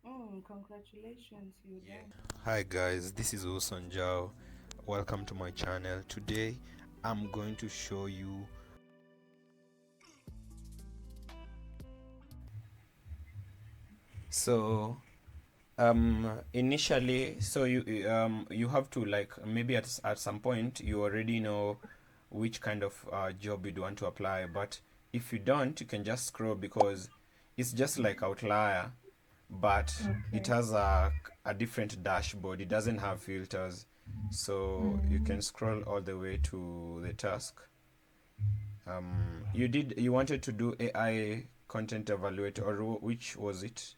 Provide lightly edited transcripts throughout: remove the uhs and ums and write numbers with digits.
Congratulations, you Yeah. done. Hi guys, this is Oson Jao. Welcome to my channel. Today I'm going to show you so initially you have to like maybe at some point you already know which kind of job you'd want to apply, but if you don't you can just scroll because it's just like Outlier, but it Okay. has a different dashboard. It doesn't have filters, so you Mm, can scroll all the way to the task. You wanted to do AI content evaluator, or which was it?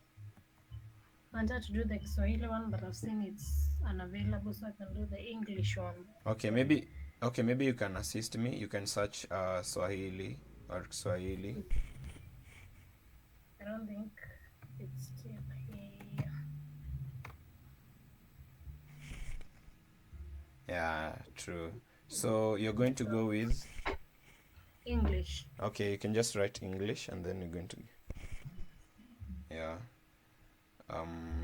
I wanted to do the Kiswahili one, but I've seen it's unavailable, so I can do the English one. Okay, So maybe you can assist me. You can search Swahili or Swahili. I don't think it's still here. Yeah, true. So you're going to go with, English. okay, you can just write English and then you're going to, yeah.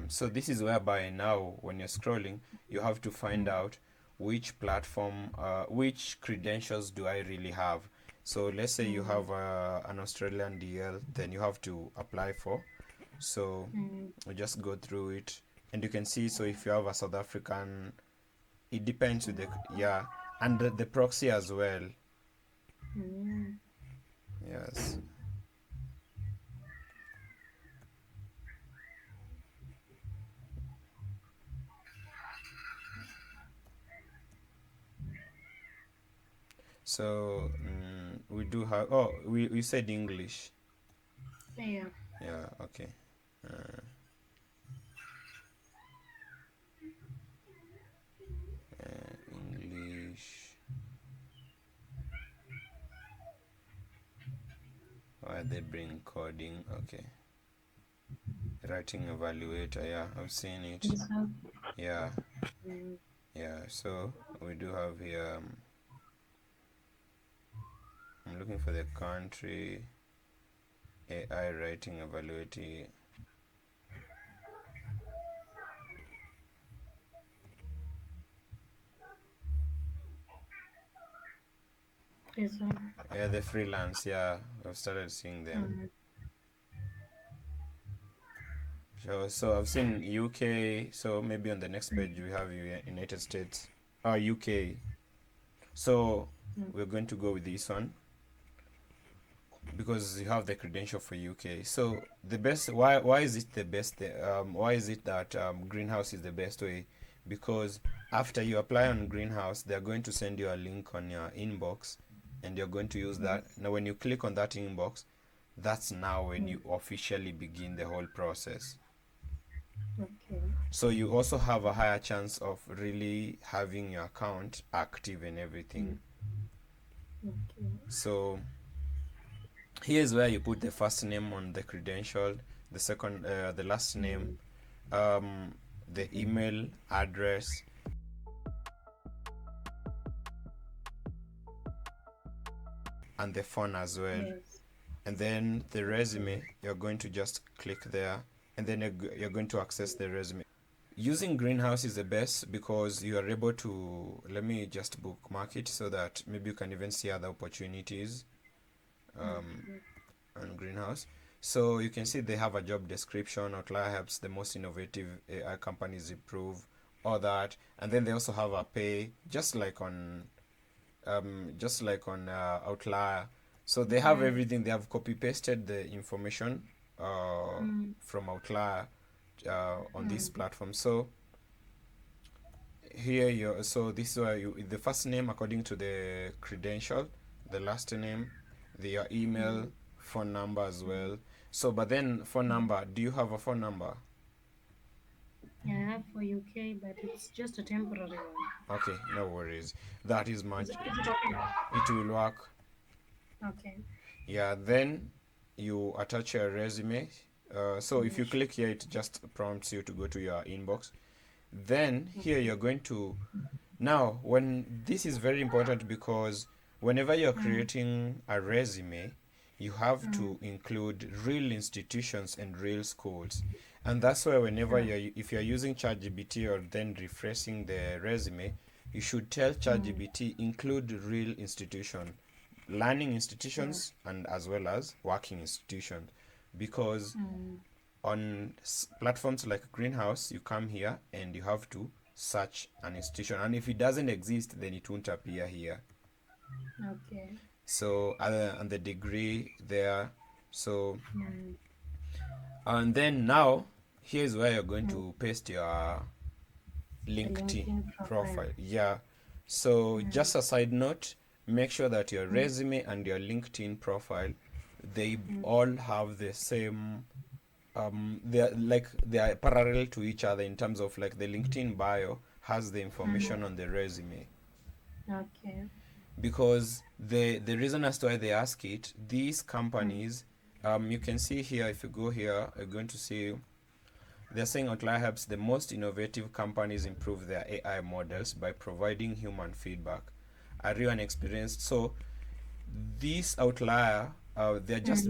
So this is whereby now when you're scrolling, you have to find out which platform, which credentials do I really have. So let's say you Mm, have an Australian DL, then you have to apply for. So mm, we just go through it, and you can see. So if you have a South African, it depends with the, yeah, and the proxy as well. mm. Yes. So we do have. Oh, we said English. Yeah. Yeah. Okay. Uh, English. Why they bring coding? Okay. Writing evaluator. Yeah, I've seen it. This one. Yeah. Mm, Yeah. So we do have here. I'm looking for the country AI writing evaluating. this one. Yeah, the freelance. Yeah, I've started seeing them. Mm, So I've seen UK. So maybe on the next page we have United States. UK. So mm. we're going to go with this one because you have the credential for UK. So the best. Why is it the best? Why is it that Greenhouse is the best way? Because after you apply on Greenhouse, they're going to send you a link on your inbox, and you're going to use that. Yes. Now, when you click on that inbox, that's now when Mm, you officially begin the whole process. okay. So you also have a higher chance of really having your account active and everything. Mm, okay. So here's where you put the first name on the credential, the second, the last name, Mm, um, the email address, and the phone as well. yes. And then the Okay. resume, you're going to just click there, and then you're going to access the resume. Using Greenhouse is the best because you are able to, let me just bookmark it so that maybe you can even see other opportunities Okay. on Greenhouse. So you can see they have a job description. Outlier helps the most innovative AI companies improve all that, and then they also have a pay, just like on Outlier. So they have Mm, everything. They have copy pasted the information mm, from Outlier on this mm. platform. So here you, so this is where you, the first name according to the credential, the last name, your email, Mm, phone number as mm, well. So but then phone mm. number, do you have a phone number? Yeah, I have for UK, but it's just a temporary one. Okay, no worries, that is much, Is it okay? it will work. Okay. Yeah, then you attach your resume. So if you Yes. click here, it just prompts you to go to your inbox. Then here Okay. you're going to, now when this is very important because whenever you're Mm, creating a resume, you have to include real institutions and real schools. And that's why whenever if you're using ChatGPT or then refreshing the resume, you should tell ChatGPT include real institution, learning institutions, and as well as working institutions, because on platforms like Greenhouse, you come here and you have to search an institution, and if it doesn't exist, then it won't appear here. Okay. So and the degree there. So and then now here's where you're going to paste your The LinkedIn LinkedIn profile. profile. Yeah. So just a side note, make sure that your resume and your LinkedIn profile, they all have the same, they are parallel to each other in terms of like the LinkedIn bio has the information on the resume. Okay. Because the reason as to why they ask it, these companies, you can see here, if you go here, you're going to see they're saying Outlier helps the most innovative companies improve their AI models by providing human feedback. Are you an experienced? So these Outlier, they're just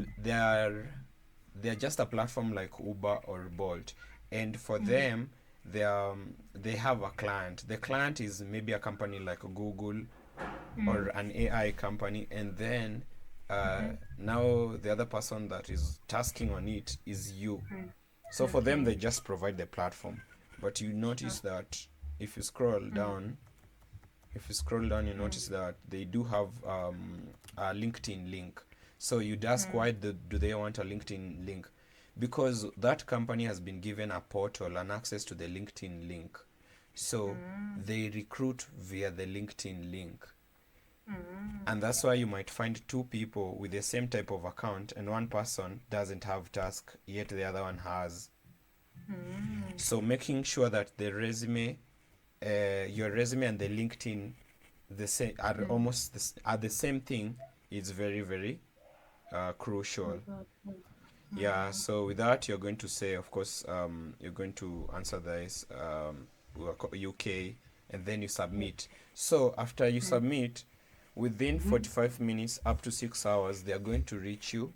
a platform like Uber or Bolt, and for them, they have a client. The client is maybe a company like Google or an AI company, and then now the other person that is tasking on it is you. So for them, Okay. they just provide the platform. But you notice that if you scroll down, you notice that they do have a LinkedIn link. So you'd ask why do they want a LinkedIn link? Because that company has been given a portal and access to the LinkedIn link. So they recruit via the LinkedIn link. And that's why you might find two people with the same type of account and one person doesn't have task, yet the other one has. So making sure that the resume, your resume and the LinkedIn, the same are the same thing is very very crucial. Exactly. Yeah. So with that, you're going to say, of course, you're going to answer this UK, and then you submit. So after you submit, within 45 minutes up to 6 hours, they are going to reach you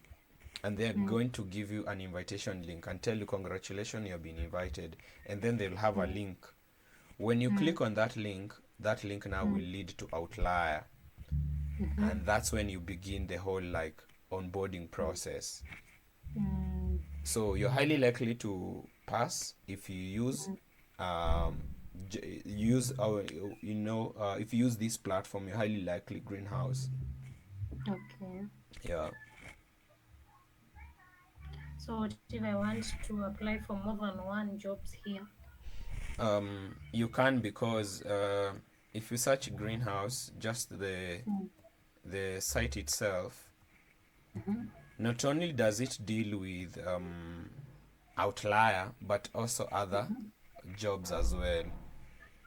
and they're going to give you an invitation link and tell you congratulations, you've been invited, and then they'll have a link. When you click on that link now will lead to Outlier, and that's when you begin the whole like onboarding process. So you're highly likely to pass if you use use our if you use this platform, you're highly likely Greenhouse. Okay. Yeah. So what if I want to apply for more than one jobs here? You can, because if you search Greenhouse, just the site itself, not only does it deal with Outlier, but also other jobs as well.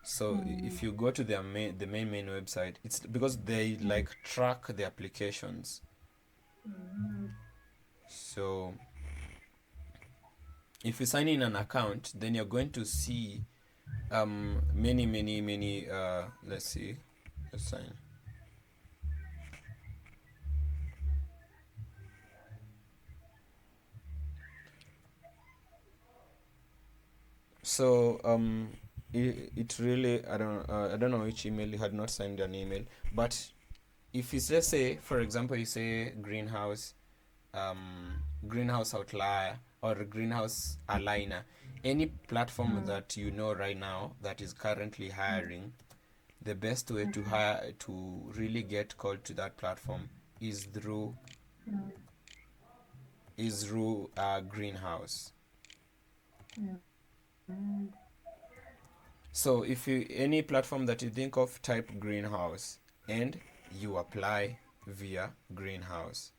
So if you go to the main website, it's because they like track the applications. So if you sign in an account, then you're going to see many let's see, let's sign. So it really, I don't know which email you had not signed an email, but if you just say, for example, you say greenhouse Outlier or greenhouse aligner, any platform that you know right now that is currently hiring, the best way to hire, to really get called to that platform is through greenhouse. So if you, any platform that you think of, type greenhouse and you apply via greenhouse.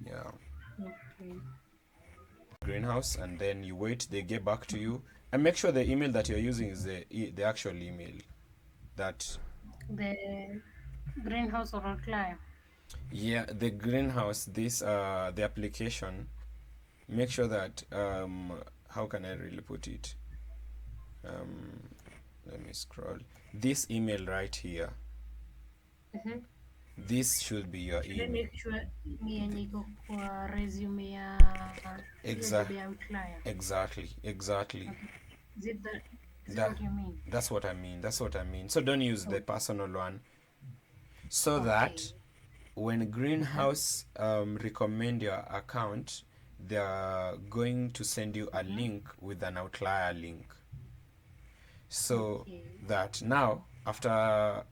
Yeah. Okay. Greenhouse, and then you wait, they get back to you, and make sure the email that you're using is the actual email that, The greenhouse or outlier. yeah, the greenhouse, this the application. Make sure that how can I really put it, let me scroll, this email right here, This should be your Should I email. make sure ni yenye iko kwa resume ya ile job Exact, ya Outlier? exactly. Okay. Is it that? Is it That what you mean? that's what I mean. That's what I mean. So don't use the Okay. personal one. So that Okay. when Uh-huh. Greenhouse recommend your account, they are going to send you a Uh-huh. link with an Outlier link. So Okay. that now after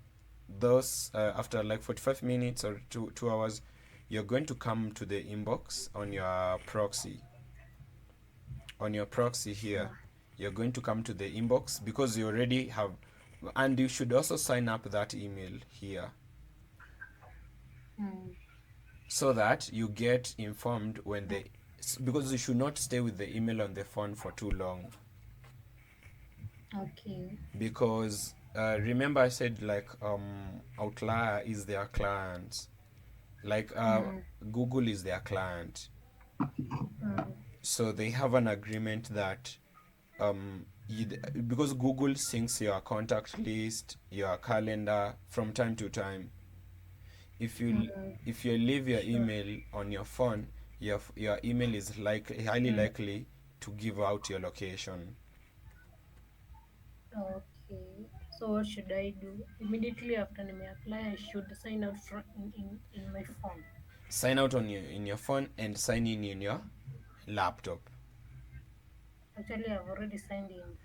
those after like 45 minutes or 2 hours, you're going to come to the inbox on your proxy here. Sure. You're going to come to the inbox because you already have, and you should also sign up that email here Mm. so that you get informed when they, because you should not stay with the email on the phone for too long, Okay. because remember I said like Outlier is their client, like Mm. Google is their client. Mm. So they have an agreement that you, because Google syncs your contact list, your calendar from time to time. If you Mm. if you leave your Sure. email on your phone, your email is highly Mm. likely to give out your location. Okay. So what should I do? Immediately after I apply, I should sign out from in my phone. Sign out on your in your phone and sign in your laptop. Actually, I've already signed in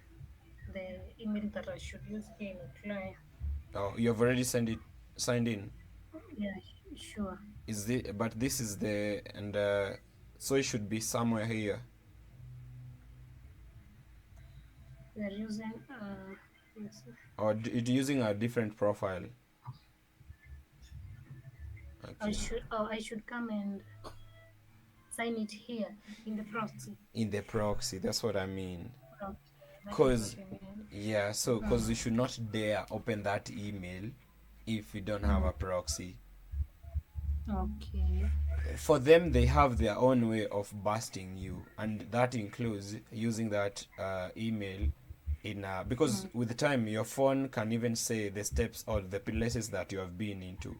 the email that I should use here in apply. Oh, you have already signed in. Yeah, sure. Is the but this is the and so it should be somewhere here. We are using yes. Or using a different profile. Okay. I should come and sign it here in the proxy. In the proxy, that's what I mean. Okay, that is what Cause you mean. yeah, so cause you Mm. should not dare open that email if you don't have Mm. a proxy. Okay. For them, they have their own way of busting you, and that includes using that email in because Mm. with time your phone can even say the steps or the places that you have been into.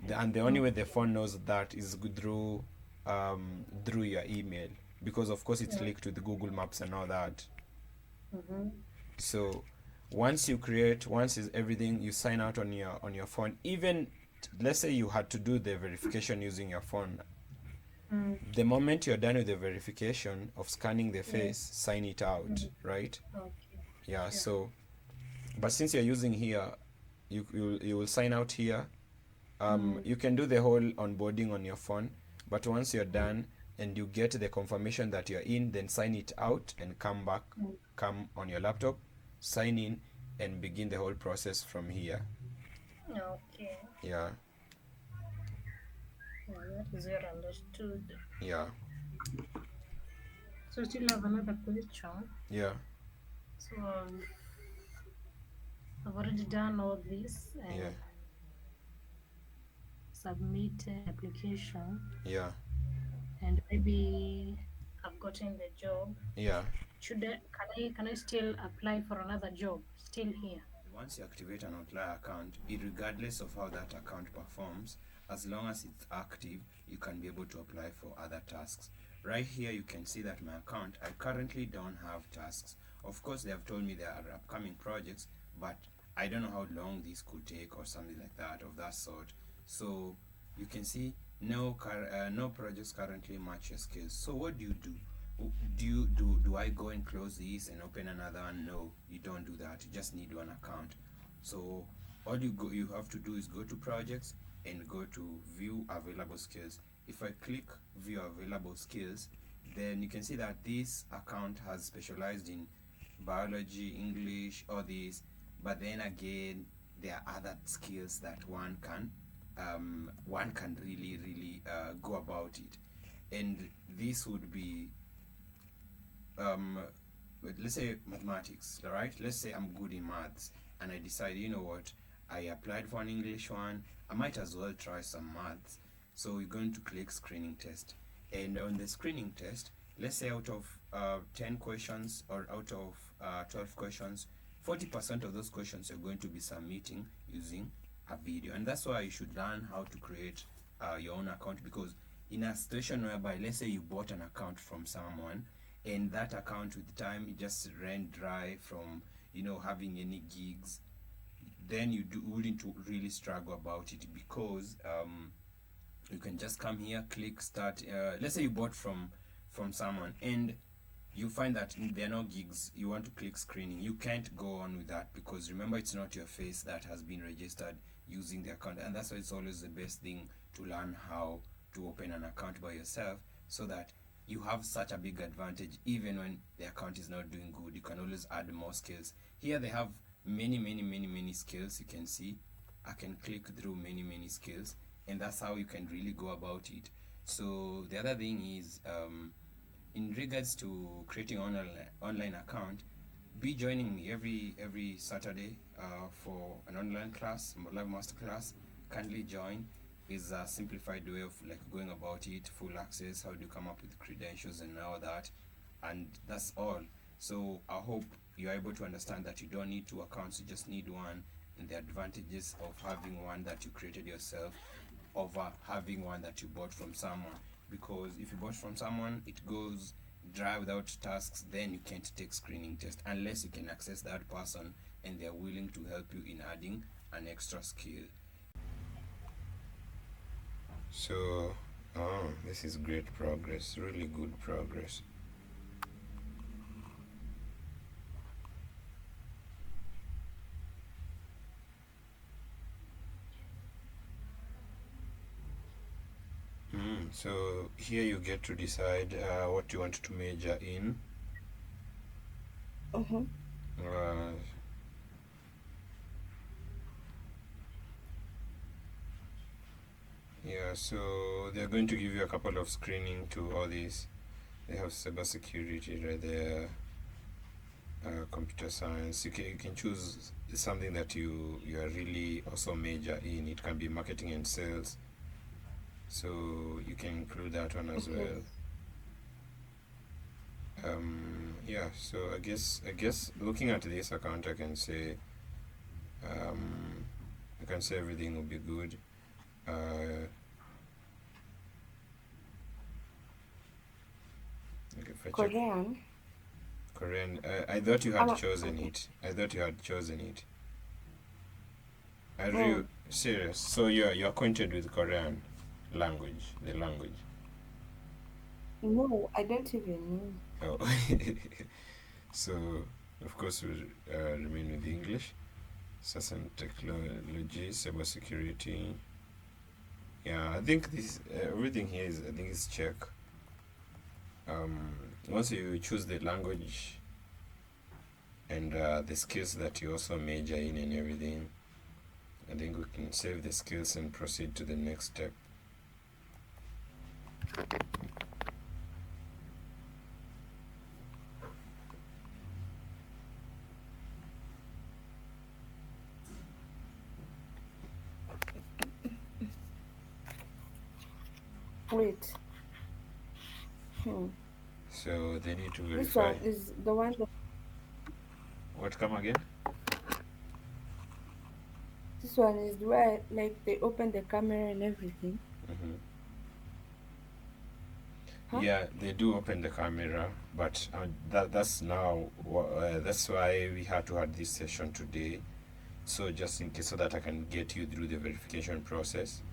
And the only way the Okay. phone knows that is through your email, because of course it's Yeah. linked to the Google Maps and all that. Mm-hmm. So once is everything, you sign out on your phone. Even let's say you had to do the verification using your phone. Mm. The moment you're done with the verification of scanning the face, Yes. sign it out, Mm. right? Okay. Yeah. Sure. So, but since you're using here, you will sign out here. Mm. You can do the whole onboarding on your phone, but once you're Mm. done and you get the confirmation that you're in, then sign it out and Mm. come on your laptop, sign in, and begin the whole process from here. Okay. Yeah, Yeah, that is well understood. yeah, So still have another question. yeah, So I've already done all this yeah, and submitted application yeah, and maybe I've gotten the job. yeah. Should can I still apply for another job still here? Once you activate an Outlier account, regardless of how that account performs, as long as it's active, you can be able to apply for other tasks. Right here, you can see that my account, I currently don't have tasks. Of course, they have told me there are upcoming projects, but I don't know how long this could take or something like that, of that sort. So you can see no projects currently match your skills. So what do you do? Do I go and close this and open another one? No, you don't do that. You just need one account. So all you have to do is go to projects and go to view available skills. If I click view available skills, then you can see that this account has specialized in biology, English, all these. But then again, there are other skills that one can really go about it, and this would be um, let's say mathematics, right? Let's say I'm good in maths, and I decide, you know what, I applied for an English one, I might as well try some maths. So we're going to click screening test, and on the screening test, let's say out of 10 questions or out of 12 questions, 40% of those questions you're going to be submitting using a video. And that's why you should learn how to create your own account, because in a situation whereby, let's say you bought an account from someone, and that account with time it just ran dry from having any gigs, then you wouldn't really struggle about it, because you can just come here, click start. Let's say you bought from someone and you find that there are no gigs, you want to click screening, you can't go on with that, because remember, it's not your face that has been registered using the account. And that's why it's always the best thing to learn how to open an account by yourself, so that you have such a big advantage. Even when the account is not doing good, you can always add more skills. Here they have many skills. You can see I can click through many skills, and that's how you can really go about it. So the other thing is, in regards to creating online account, be joining me every Saturday for an online class, live master class. Kindly join. Is a simplified way of like going about it, full access, how do you come up with credentials and all that, and that's all. So I hope you're able to understand that you don't need two accounts, you just need one, and the advantages of having one that you created yourself over having one that you bought from someone. Because if you bought from someone, it goes dry without tasks, then you can't take screening test unless you can access that person and they're willing to help you in adding an extra skill. So this is great progress, really good progress. So here you get to decide what you want to major in. Mm-hmm. Uh, yeah, so they're going to give you a couple of screening to all these. They have cybersecurity right there, computer science. You can choose something that you are really also major in. It can be marketing and sales, so you can include that one as well. Yeah, so I guess looking at this account, I can say everything will be good. Okay, if I check Korean, I thought you had chosen okay. it. I thought you had chosen it. Are Mm. you serious? So you're acquainted with Korean language, the language? No, I don't even know. Oh, so of course we'll remain with English. Science and technology, cybersecurity. Yeah, I think this everything here is, I think, is check. Once you choose the language and the skills that you also major in and everything, I think we can save the skills and proceed to the next step. Wait. Hmm. So they need to This verify. one is the one that What, come again? this one is where like they open the camera and everything. Mm-hmm. Huh? Yeah, they do open the camera, but that's now that's why we had to have this session today. So just in case, so that I can get you through the verification process.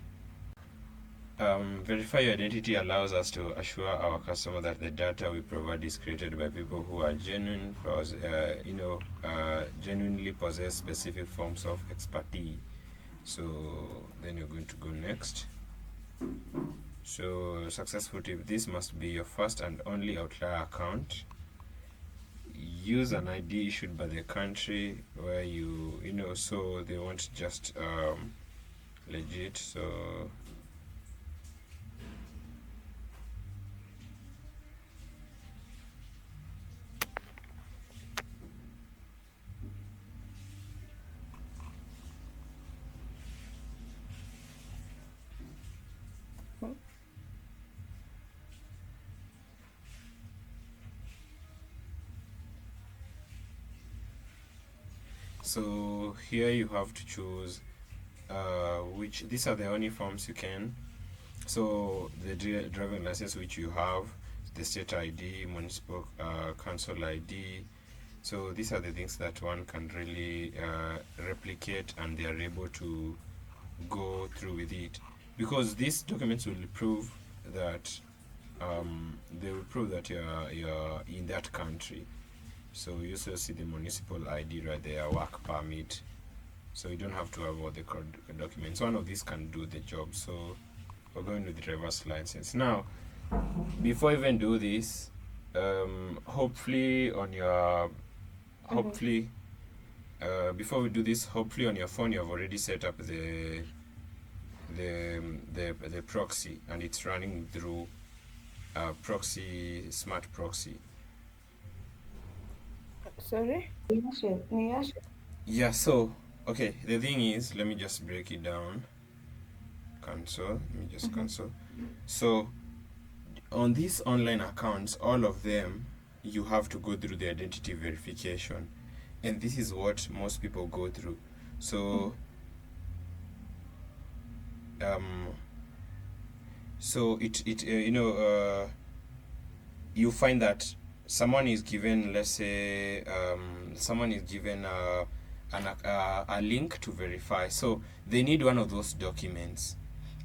Verify your identity allows us to assure our customer that the data we provide is created by people who are genuinely possess specific forms of expertise. So then you're going to go next. So successful tip: this must be your first and only Outlier account. Use an ID issued by the country where so they want just legit. So Hmm? so here you have to choose which these are the only forms you can. So the driving license which you have, the state ID, municipal council ID. So these are the things that one can really replicate, and they are able to go through with it, because these documents will prove that they will prove that you're in that country. So you also see the municipal ID right there, work permit. So you don't have to have all the documents. One of these can do the job. So we're going with the driver's license. Now, before I even do this, hopefully on your, before we do this, hopefully on your phone you've already set up the proxy, and it's running through smart proxy. Sorry? Yeah, so okay, the thing is, let me just break it down. Cancel. Let me just cancel. So on these online accounts, all of them, you have to go through the identity verification, and this is what most people go through. So so it you find that someone is given, let's say someone is given a link to verify. So they need one of those documents.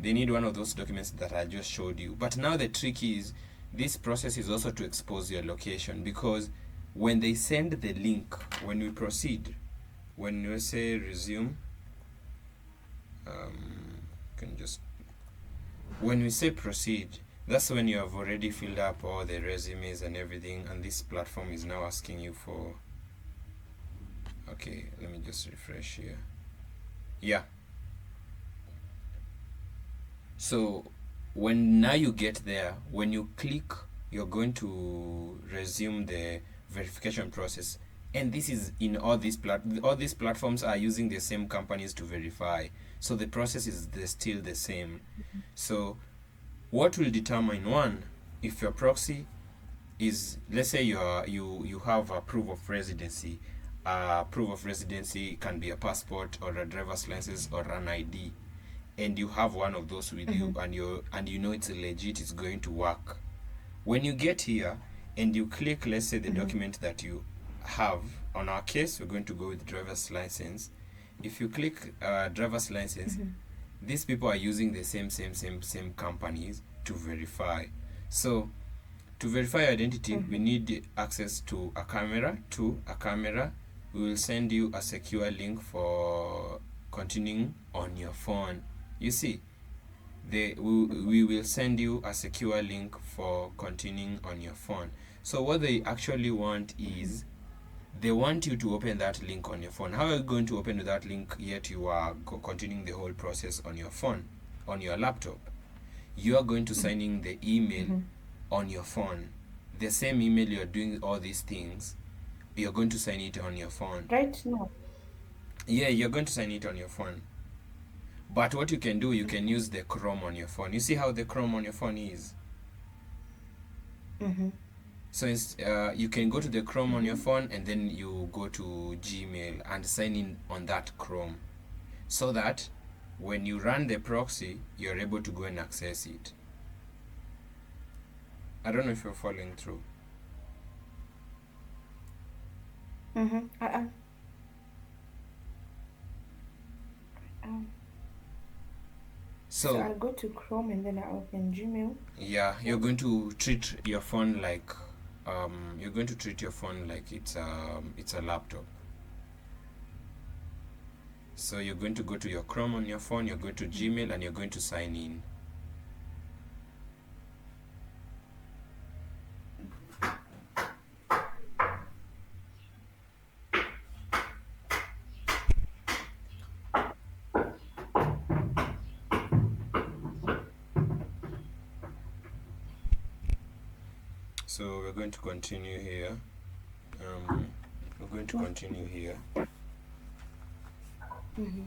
They need one of those documents that I just showed you. But now the trick is, this process is also to expose your location, because when they send the link, when we proceed, when you say resume, when we say proceed, that's when you have already filled up all the resumes and everything, and this platform is now asking you for, okay, let me just refresh here. Yeah. So when now you get there, when you click, you're going to resume the verification process. And this is in all these platforms are using the same companies to verify. So the process is still the same. So what will determine, one, if your proxy is, let's say you have a proof of residency. Proof of residency can be a passport or a driver's license or an ID, and you have one of those with you, and you know it's legit, it's going to work. When you get here and you click, let's say, the document that you have, on our case we're going to go with driver's license. If you click driver's license, these people are using the same companies to verify. So to verify identity, we need access to a camera. We will send you a secure link for continuing on your phone. You see, we will send you a secure link for continuing on your phone. So what they actually want is, they want you to open that link on your phone. How are you going to open that link yet you are continuing the whole process on your phone, on your laptop? You are going to sign in the email on your phone. The same email you're doing all these things, you're going to sign it on your phone. Right now. Yeah, you're going to sign it on your phone. But what you can do, you can use the Chrome on your phone. You see how the Chrome on your phone is? So you can go to the Chrome on your phone, and then you go to Gmail and sign in on that Chrome, so that when you run the proxy, you're able to go and access it. I don't know if you're following through. So I go to Chrome and then I open Gmail. Yeah, you're going to treat your phone like it's a laptop. So you're going to go to your Chrome on your phone, you're going to Gmail, and you're going to sign in. So we're going to continue here.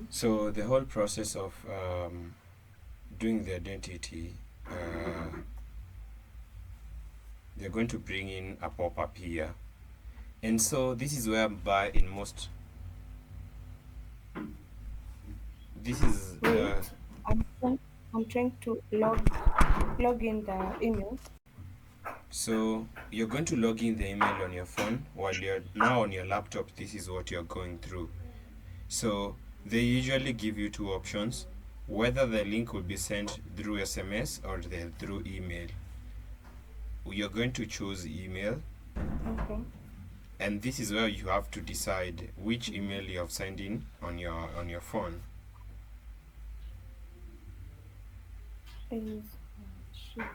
So the whole process of doing the identity, they're going to bring in a pop-up here. And so this is whereby this is Wait, I'm trying to log in the email. so you're going to log in the email on your phone while you're now on your laptop. This is what you're going through. So they usually give you two options, whether the link will be sent through SMS or through email. You're going to choose email, Okay. and this is where you have to decide which email you have signed in on your phone. Is sure.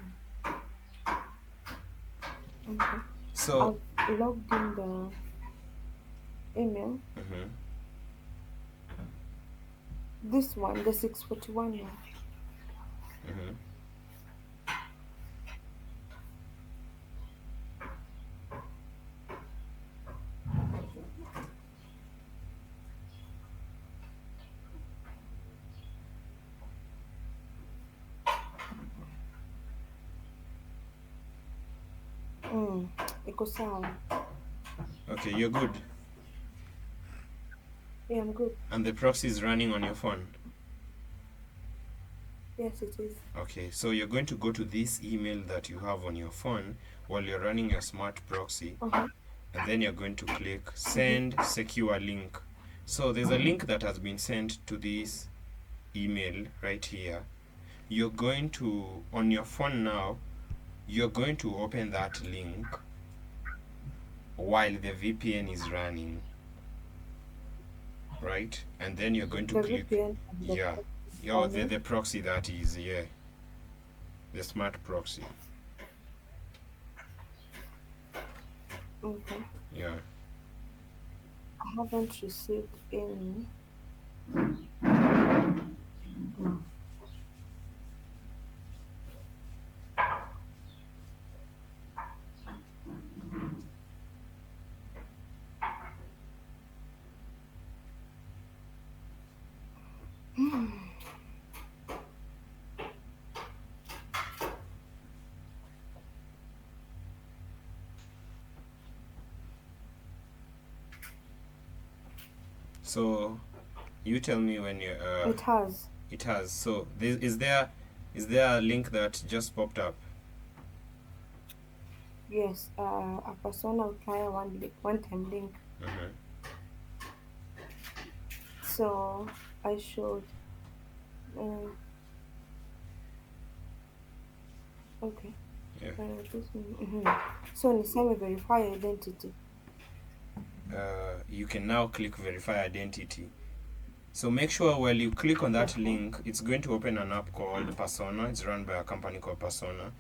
Okay. So I've logged in the email. mhm. This one, the 641 one. Mhm. Mm. Iko sawa. Okay, you're good. Yeah, I'm good. And the proxy is running on your phone. Yes, it is. Okay, so you're going to go to this email that you have on your phone while you're running your smart proxy, Uh-huh. and then you're going to click Mm-hmm. send secure link. So there's a link that has been sent to this email right here. You're going to, on your phone now, you're going to open that link while the VPN is running, right? And then you're going to The click, VPN and the yeah, yeah, running. the proxy that is, yeah, the smart proxy, Okay. yeah. I haven't received any. So you tell me when you It has. it has. So is there a link that just popped up? Yes. A persona Outlier one time link. Mm-hmm. So I should. Um, okay. Yeah. So niseme verify identity. You can now click verify identity. So make sure while you click on that Okay. link, it's going to open an app called Persona. It's run by a company called Persona.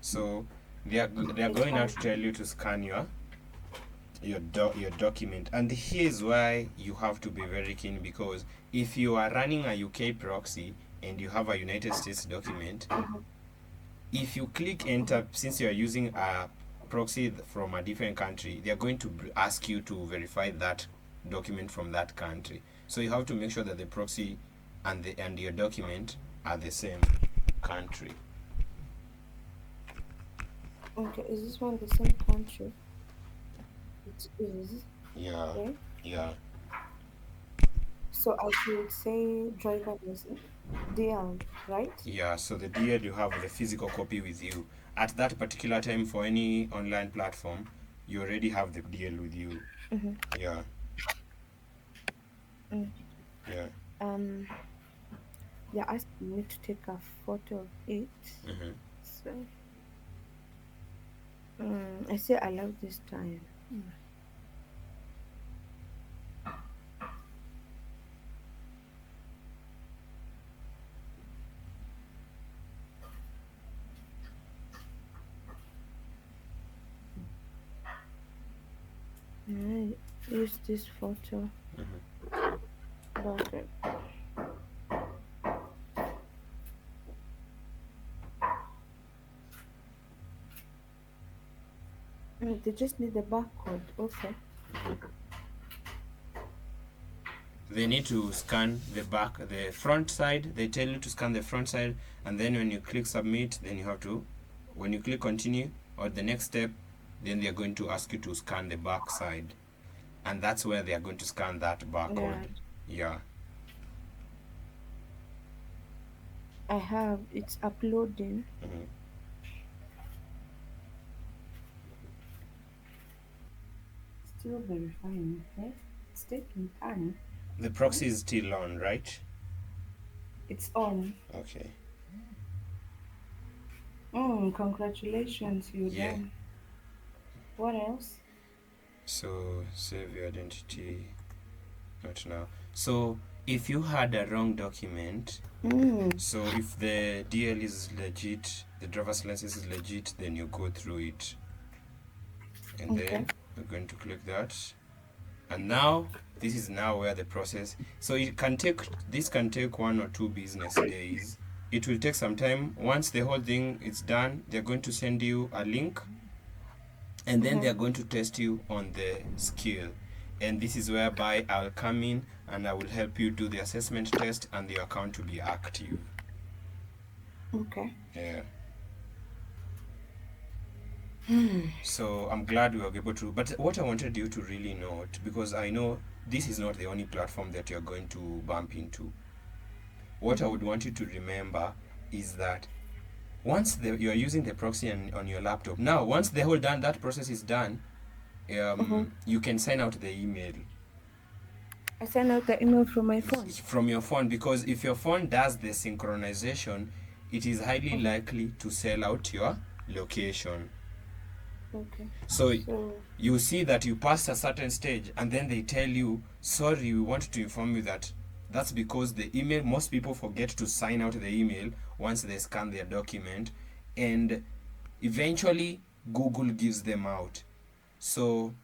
So they are It going now has. to tell you to scan your document, and here's why you have to be very keen, because if you are running a UK proxy and you have a United States document, Mhm. if you click enter, since you are using a proxy from a different country, they are going to ask you to verify that document from that country. So you have to make sure that the proxy and your document are the same country. Okay. Is this one the same country? It is. Yeah, Right. yeah, So I should say driver license. DL, right? yeah. So the DL, you have the physical copy with you at that particular time. For any online platform, you already have the DL with you. Mm-hmm. Yeah, Mm. yeah. Um. They asked me to take a photo of it. Mm-hmm. So I say allow this time. I use this photo. Mm-hmm. Okay. They just need the barcode. Okay. They need to scan the front side. They tell you to scan the front side, and then when you click submit, then you have to, when you click continue or the next step, then they're going to ask you to scan the back side, and that's where they are going to scan that Yeah. barcode. Yeah. I have. It's uploading. Mhm. Still verifying, okay? It's taking time. The Okay. proxy is still on, right? It's on. Okay. Congratulations, you're Yeah. done. What else? So save your identity. Not now. So if you had a wrong document, Mm, so if the DL is legit, the driver's license is legit, then you go through it. And okay. then we're going to click that. And now this is now where the process, so it can take, this can take 1 or 2 business days. It will take some time. Once the whole thing is done, they're going to send you a link, and then they're going to test you on the skill. And this is whereby I'll come in and I will help you do the assessment test and your account to be active. Okay. Yeah. So I'm glad we were able to. But what I wanted you to really note, because I know this is not the only platform that you're going to bump into. What I would want you to remember is that once you're using the proxy on your laptop, now once the whole done that process is done, Mm-hmm. you can sign out the email I send out the email from my phone. from your phone, because if your phone does the synchronization, it is highly Mm-hmm. likely to sell out your location. Okay. So So, you see that you passed a certain stage and then they tell you, sorry, we want to inform you that that's because the email, most people forget to sign out the email once they scan their document, and eventually Google gives them out. So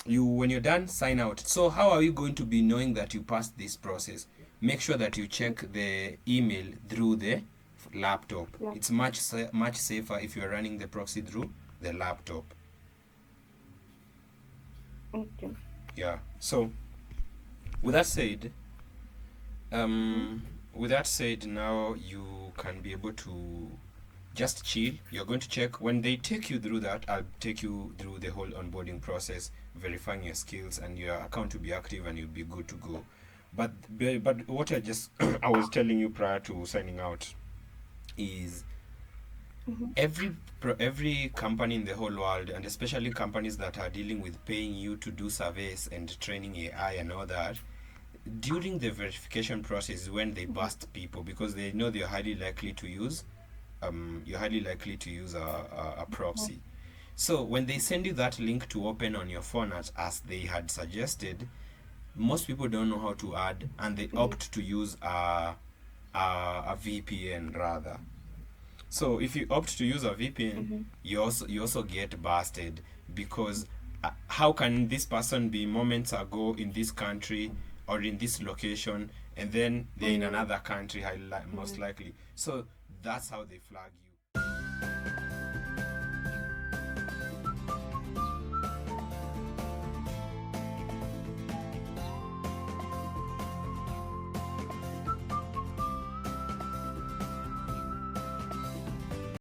you, when you're done, sign out. So how are you going to be knowing that you passed this process? Make sure that you check the email through the laptop. yeah. It's much safer if you're running the proxy through the laptop. Okay. Yeah. So with that said, Mm-hmm. with that said, now you can be able to just chill. You're going to check when they take you through that. I'll take you through the whole onboarding process, verifying your skills, and your account will be active, and you'll be good to go. But what I just I was telling you prior to signing out is Mm-hmm. every company in the whole world, and especially companies that are dealing with paying you to do surveys and training AI and all that, during the verification process is when they bust people, because they know you're highly likely to use a proxy. So when they send you that link to open on your phone as they had suggested, most people don't know how to add, and they Yeah. opt to use a VPN rather. So if you opt to use a VPN, Mm-hmm. you also get busted, because how can this person be moments ago in this country or in this location, and then they're in Mm-hmm. another country, most Mm-hmm. likely. So that's how they flag you.